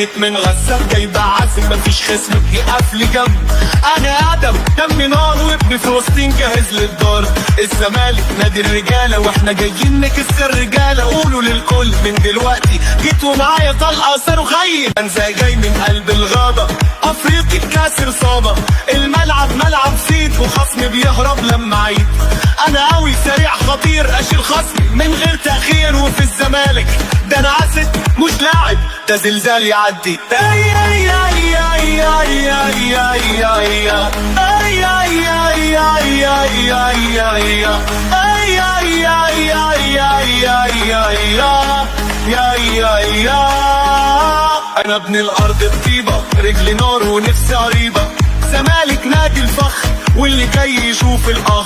جيت من غسان جايبة عازم مفيش خصم يقف لي جنب. انا ادم دمي نار وابني فلسطين جاهز للدار. الزمالك نادي الرجاله واحنا جايين نكسر الرجاله. قولوا للكل من دلوقتي جيت ومعايا طلقه صاروخيه. انزل جاي من قلب الغابه افريقي كاسر صابه. الملعب ملعب صيد وخصمي بيهرب لما عيد. انا قوي سريع خطير اشيل خصمي من غير تاخير. وفي الزمالك ده انا عسد مش لاعب ده زلزال يعدي. انا ابن الارض الطيبه رجلي نار ونفسي قريبه. زمالك نادي الفخر واللي جاي يشوف الاخ.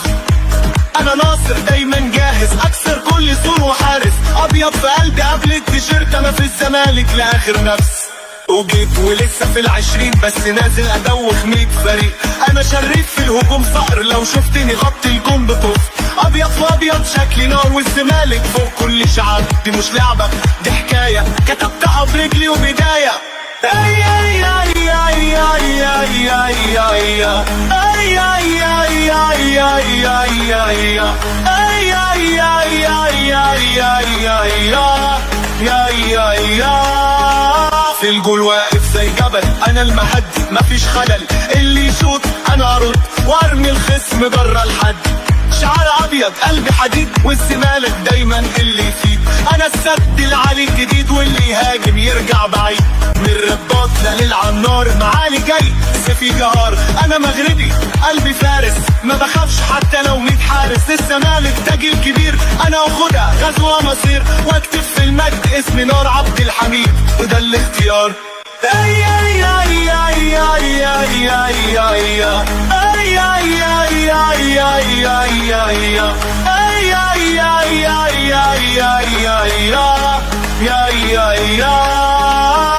انا ناصر دايما جاهز اكسر كل سور وحارس. ابيض في قلبي قبل التيشيرت انا في الزمالك لاخر نفس. وجيت ولسه في العشرين بس نازل ادوخ 100 فريق. انا شريف في الهجوم صقر لو شفتني غطي الجون بطف. ابيض في ابيض شكلي نار والزمالك فوق كل شعب. دي مش لعبه دي حكايه كتبتها برجلي وبدايه. في الجول واقف زي جبل انا المهدي مفيش خلل. اللي يشوط انا ارد وارمي الخصم بره الحد. شعر ابيض قلبي حديد والزمالك دايما اللي يفيد. انا السد العالي الجديد واللي يهاجم يرجع بعيد. من الرباط للعنار معالي جاي سيفي جهار. انا مغربي قلبي فارس ما بخافش حتى لو 100 حارس. الزمالك تاج الكبير انا اخدها غزوه مصير. واكتب في المجد اسمي نار عبد الحميد وده الاختيار.